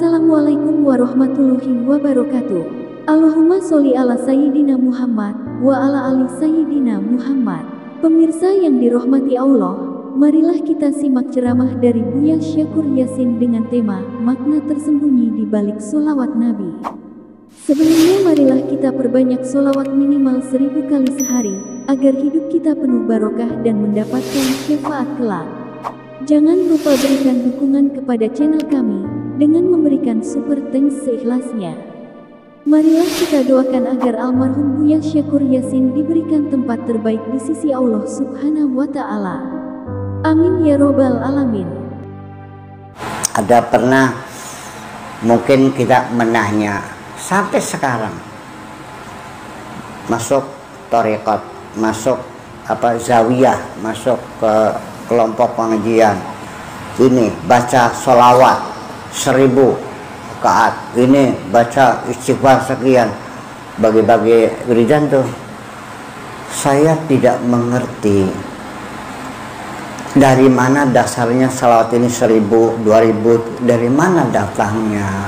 Assalamualaikum warahmatullahi wabarakatuh. Allahumma sholli ala Sayyidina Muhammad wa ala ali Sayyidina Muhammad. Pemirsa yang dirahmati Allah, marilah kita simak ceramah dari Buya Syakur Yasin dengan tema makna tersembunyi di balik sholawat Nabi. Sebelumnya marilah kita perbanyak sholawat minimal 1000 kali sehari, agar hidup kita penuh barokah dan mendapatkan syafaat kelak. Jangan lupa berikan dukungan kepada channel kami dengan memberikan super thanks seikhlasnya. Marilah kita doakan agar almarhum Buya Syakur Yasin diberikan tempat terbaik di sisi Allah Subhanahu wa Ta'ala. Amin ya Robbal Alamin. Ada pernah mungkin kita menanya sampai sekarang masuk tarekat, masuk zawiyah, masuk ke kelompok pengajian, ini baca sholawat 1000 rakaat, ini baca istighfar sekian, bagi-bagi wiridan tuh. Saya tidak mengerti dari mana dasarnya sholawat ini 1000, 2000, dari mana datangnya.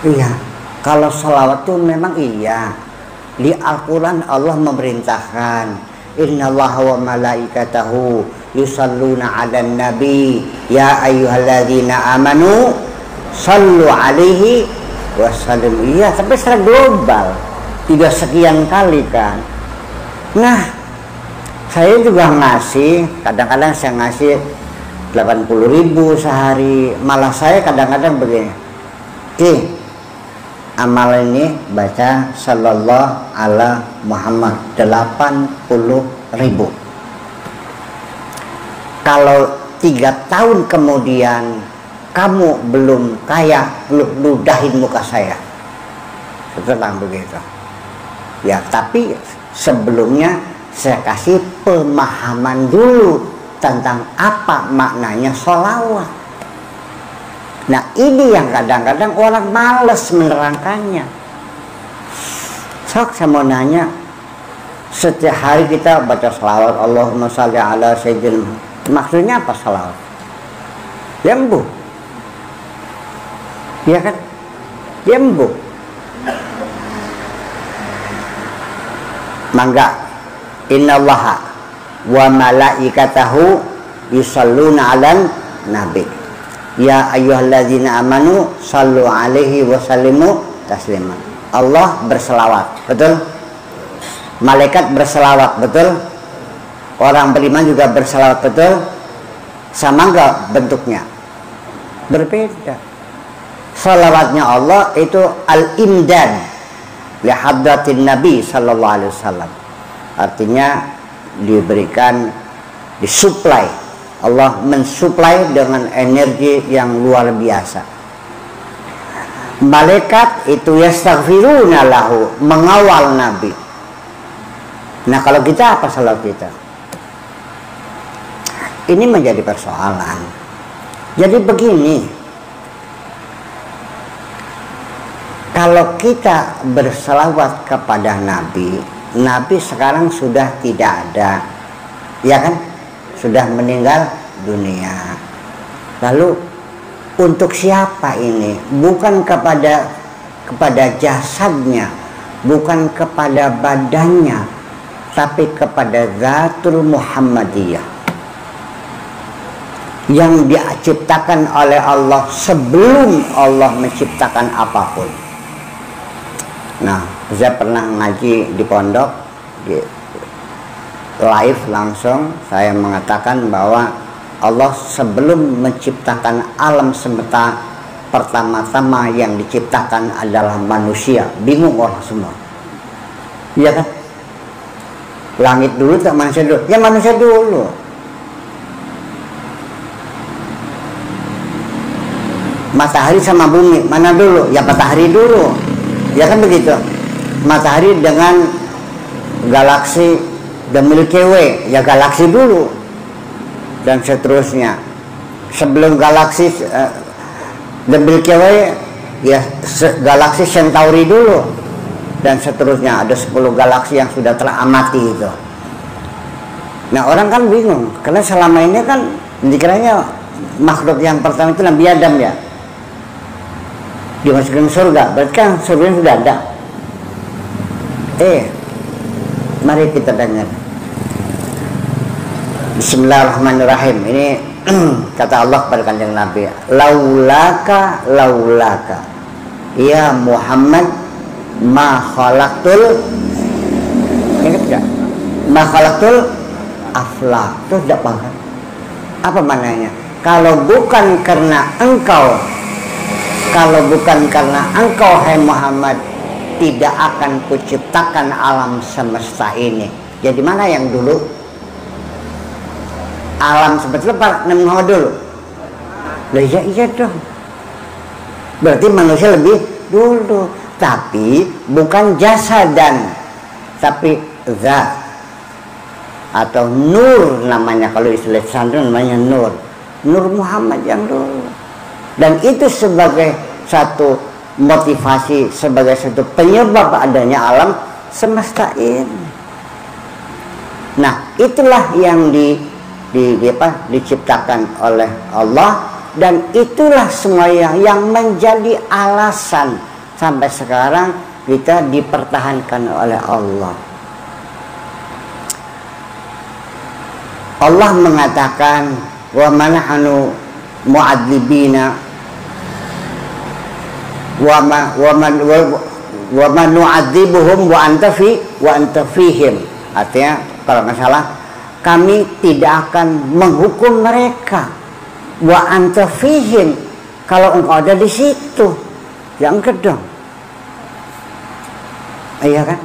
Iya, kalau sholawat tuh memang iya, di Al-Quran Allah memerintahkan innallaha wa malaikatahu yusalluna 'alan nabi ya ayyuhalladzina amanu sallu 'alaihi wa sallimu. Iya, tapi secara global, tidak sekian kali kan. Nah, saya juga ngasih, kadang-kadang saya ngasih 80.000 sehari. Malah saya kadang-kadang begini, amal ini baca sallallahu ala Muhammad 80.000. Kalau 3 tahun kemudian kamu belum kaya, ludahin muka saya. Setelah begitu. Ya, tapi sebelumnya saya kasih pemahaman dulu tentang apa maknanya sholawat. Nah, ini yang kadang-kadang orang males menerangkannya. Sok saya mau nanya, setiap hari kita baca sholawat Allahumma sholli ala sayyidina, maksudnya apa sholawat? Yembu, ya kan? Yembu. Mangga, innallaha wa malaikatahu yusalluna 'alan nabi ya ayyuhalladzina amanu sallu 'alaihi wa sallimu taslima. Allah berselawat, betul? Malaikat berselawat, betul? Orang beriman juga berselawat, betul? Sama enggak bentuknya? Berbeda. Salawatnya Allah itu al-imdad li hadratin Nabi sallallahu alaihi wasallam. Artinya diberikan, disuplai. Allah mensuplai dengan energi yang luar biasa. Malaikat itu yastaghfiruna lahu, mengawal Nabi. Nah, kalau kita apa salah kita? Ini menjadi persoalan. Jadi begini, kalau kita berselawat kepada Nabi, Nabi sekarang sudah tidak ada, ya kan? Sudah meninggal dunia. Lalu untuk siapa ini? Bukan kepada jasadnya, bukan kepada badannya, tapi kepada Zatul Muhammadiyah yang diciptakan oleh Allah sebelum Allah menciptakan apapun. Nah, saya pernah ngaji di pondok, di live langsung saya mengatakan bahwa Allah sebelum menciptakan alam semesta, pertama-tama yang diciptakan adalah manusia. Bingung orang semua, iya kan? Langit dulu atau manusia dulu? Ya manusia dulu. Matahari sama bumi mana dulu? Ya matahari dulu, ya kan begitu? Matahari dengan galaksi The Milky Way, ya galaksi dulu, dan seterusnya. Sebelum galaksi The Milky Way, ya galaksi Centauri dulu, dan seterusnya. Ada 10 galaksi yang sudah teramati itu. Nah, orang kan bingung, karena selama ini kan dikiranya makhluk yang pertama itu Nabi Adam, ya. dimasukin surga, berarti kan surga sudah ada. Mari kita dengar. Bismillahirrahmanirrahim. Ini kata Allah kepada kanjeng Nabi, laulaka ya Muhammad ma khalaqtul, ingat gak? Ma khalaqtul aflak. Itu tidak paham apa maknanya? Kalau bukan karena engkau hai Muhammad, tidak akan kuciptakan alam semesta ini. Jadi mana yang dulu? Alam semesta Pak Nabi Muhammad dulu. Lah iya dong. Berarti manusia lebih dulu, tapi bukan jasadan, tapi zat atau nur namanya, kalau istilah pesantren namanya nur Muhammad yang dulu. Dan itu sebagai satu motivasi, sebagai satu penyebab adanya alam semesta ini. Nah, itulah yang diciptakan oleh Allah, dan itulah semua yang menjadi alasan sampai sekarang kita dipertahankan oleh Allah. Allah mengatakan, wa manahanu mu'adzibina wa man nu'adzibuhum wa anta fihim. Artinya kalau nggak salah, kami tidak akan menghukum mereka wa anta fihim, kalau engkau ada di situ. Yang kedong, iya kan?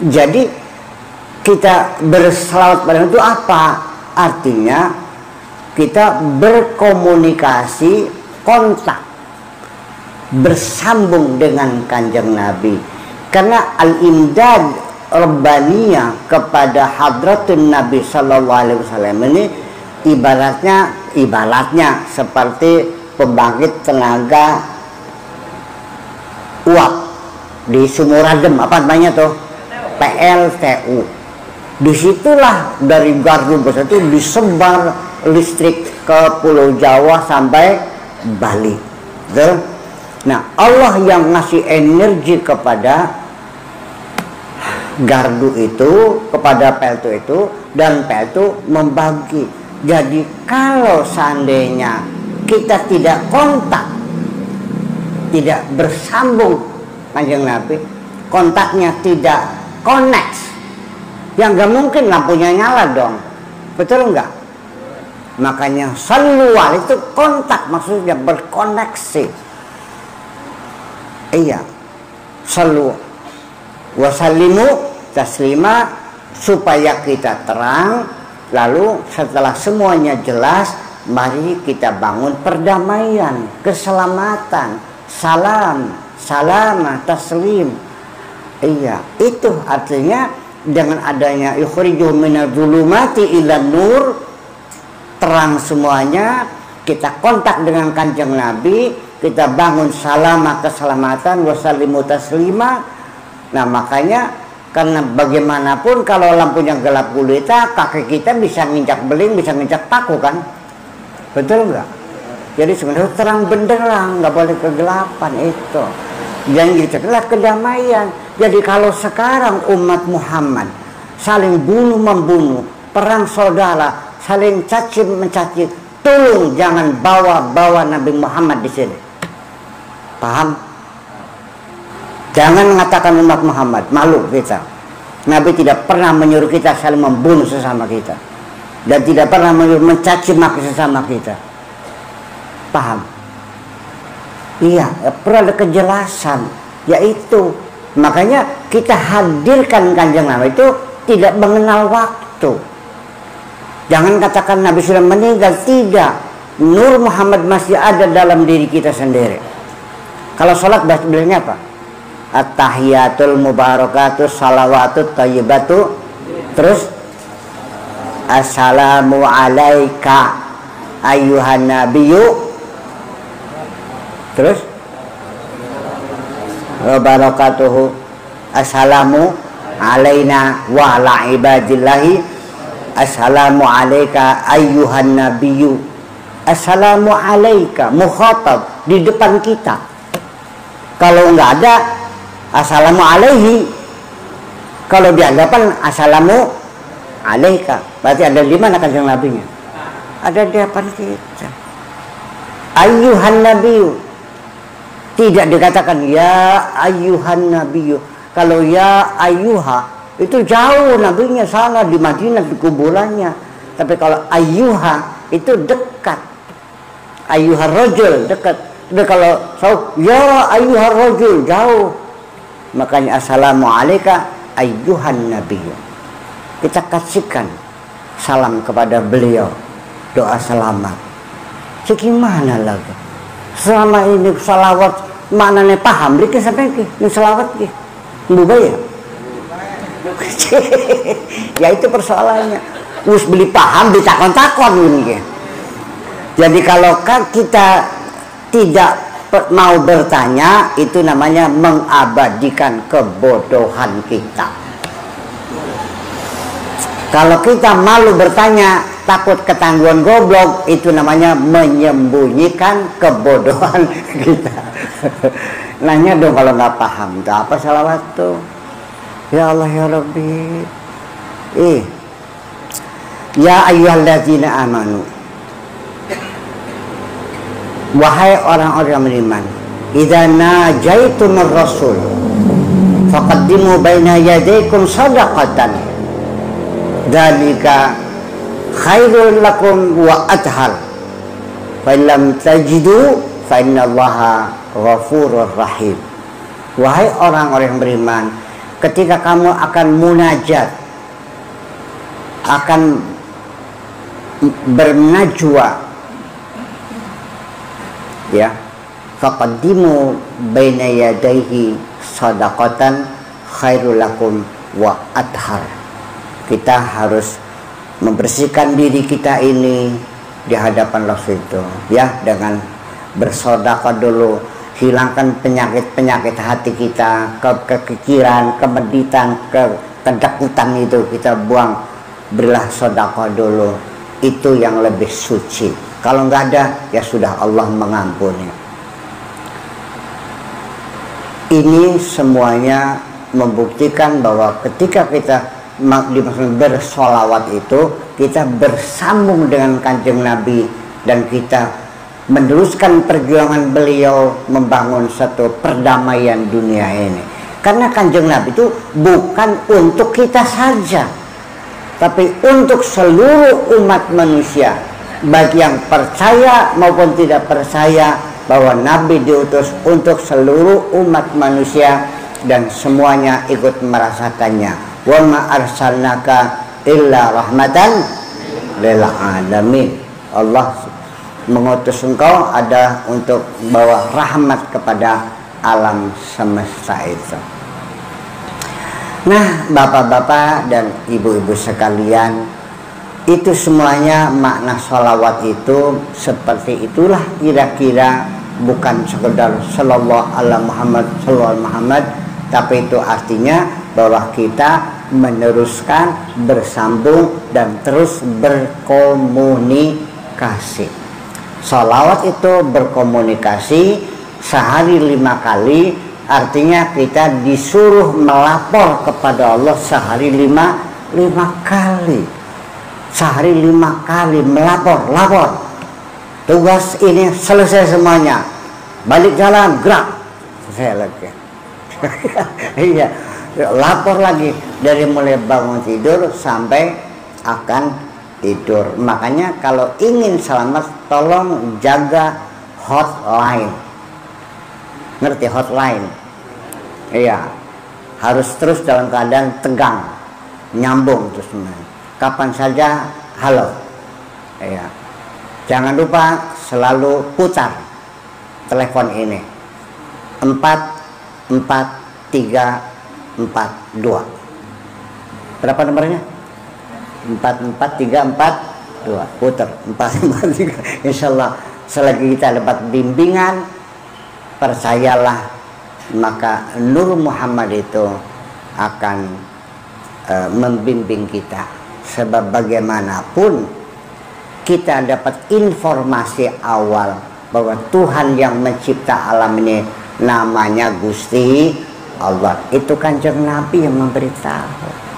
Jadi kita berselawat pada itu apa? Artinya kita berkomunikasi, kontak, bersambung dengan kanjeng Nabi. Karena al-imdad Rabbaniyah kepada hadratun Nabi Sallallahu Alaihi Wasallam ini ibaratnya seperti pembangkit tenaga uap di Sumuradem, apa namanya tuh, PLTU. Disitulah dari gardu besar itu disebar listrik ke Pulau Jawa sampai Bali. Betul? Nah, Allah yang ngasih energi kepada gardu itu, kepada PLTU itu, dan PLTU membagi. Jadi kalau seandainya kita tidak kontak, tidak bersambung kanjeng Nabi, kontaknya tidak connect, yang gak mungkin lampunya nyala dong. Betul enggak? Makanya salual itu kontak, maksudnya berkoneksi. Iya, salu wasalimu taslima, supaya kita terang. Lalu setelah semuanya jelas, mari kita bangun perdamaian, keselamatan, salam, taslim. Iya, itu artinya dengan adanya yukhrijuhum minadz zulumati ilan nur, terang semuanya, kita kontak dengan kanjeng Nabi, kita bangun salama, keselamatan, wasallimu taslima. Nah, makanya karena bagaimanapun kalau lampunya gelap gulita, kaki kita bisa nginjak beling, bisa nginjak paku kan? Betul nggak? Jadi sebenarnya terang benderang, nggak boleh kegelapan itu. Dan itulah kedamaian. Jadi kalau sekarang umat Muhammad saling bunuh membunuh, perang saudara, saling caci mencaci, tolong jangan bawa Nabi Muhammad di sini. Paham? Jangan mengatakan umat Muhammad, malu kita. Nabi tidak pernah menyuruh kita saling membunuh sesama kita, dan tidak pernah menyuruh mencaci maki sesama kita. Paham? Iya, perlu ada kejelasan, yaitu makanya kita hadirkan kanjeng Nabi itu tidak mengenal waktu. Jangan katakan Nabi sudah meninggal, tidak. Nur Muhammad masih ada dalam diri kita sendiri. Kalau sholat bilangnya apa? At-tahiyatul mubarakatuh salawatut thayyibatu, terus assalamu alaika ayyuhan nabiyyu, terus wabarakatuhu, assalamu alaina wa ala ibadillahi, assalamu alaika ayyuhan nabiyyu, assalamu alaika, mukhatab di depan kita. Kalau nggak ada, assalamu alaihi. Kalau di hadapan, assalamu alaika. Berarti ada di mana kanjeng Nabinya? Ada di hadapan kita. Ayyuhan nabiyyu. Tidak dikatakan ya ayyuhan nabiyyu. Kalau ya ayyuha itu jauh, nabinya sana di Madinah di kuburannya. Tapi kalau ayyuha itu dekat. Ayyuhar rajul dekat. Tapi kalau ya ayyuhar rajul jauh. Makanya assalamu alayka ayyuhan nabiyyu. Kita kasihkan salam kepada beliau, doa selamat. Gimana lagi? Selama ini salawat maknanya paham dikit sampai ke salawat ke ya. Ya itu persoalannya. Us beli paham ditakon-takon ini. Jadi kalau kita tidak mau bertanya, itu namanya mengabadikan kebodohan kita. Kalau kita malu bertanya, takut ketangguhan goblok, itu namanya menyembunyikan kebodohan kita. Nanya dong kalau nggak paham, itu apa salawat tuh? Ya Allah ya Rabbi. Ya ayyuhalladzina amanu. Wahai orang-orang beriman, idza najaitumur rasul faqaddimu baina yadaykum shadaqatan. Dzalika khairul lakum wa athhar. Fa lam tajidu fa innallaha ghafurur rahim. Wahai orang-orang yang beriman, ketika kamu akan munajat, akan bernajwa, ya, faqaddimu baina yadayhi shadaqatan khairul lakum wa athhar. Kita harus membersihkan diri kita ini di hadapan Rasul itu, ya, dengan bersedekah dulu, hilangkan penyakit-penyakit hati kita, kekikiran, kemeditan, kedakutan itu kita buang, berilah sedekah dulu, itu yang lebih suci. Kalau nggak ada, ya sudah, Allah mengampuni. Ini semuanya membuktikan bahwa ketika kita dimaksud bersolawat itu, kita bersambung dengan kanjeng Nabi dan kita meneruskan perjuangan beliau membangun satu perdamaian dunia ini. Karena kanjeng Nabi itu bukan untuk kita saja, tapi untuk seluruh umat manusia, bagi yang percaya maupun tidak percaya bahwa Nabi diutus untuk seluruh umat manusia dan semuanya ikut merasakannya. Wa ma arsalnaka illa rahmatan lil alamin. Allah mengutus engkau ada untuk bawa rahmat kepada alam semesta itu. Nah, bapak-bapak dan ibu-ibu sekalian, itu semuanya makna sholawat itu seperti itulah kira-kira, bukan sekedar sallallahu ala Muhammad sallallahu Muhammad, tapi itu artinya bahwa kita meneruskan, bersambung dan terus berkomunikasi. Sholawat itu berkomunikasi sehari 5 kali, artinya kita disuruh melapor kepada Allah sehari 5 kali. Sehari 5 kali lapor. Tugas ini selesai semuanya, balik jalan, gerak, saya lagi. Iya, lapor lagi dari mulai bangun tidur sampai akan tidur. Makanya kalau ingin selamat, tolong jaga hotline. Ngerti hotline? Iya, harus terus dalam keadaan tegang, nyambung terus. Kapan saja halo. Iya. Jangan lupa selalu putar telepon ini 44342. Berapa nomornya? 44342. Putar 443. Insyaallah selagi kita dapat bimbingan, percayalah, maka Nur Muhammad itu akan membimbing kita. Sebab bagaimanapun kita dapat informasi awal bahwa Tuhan yang mencipta alam ini namanya Gusti Allah. Itu Kanjeng Nabi yang memberitahu.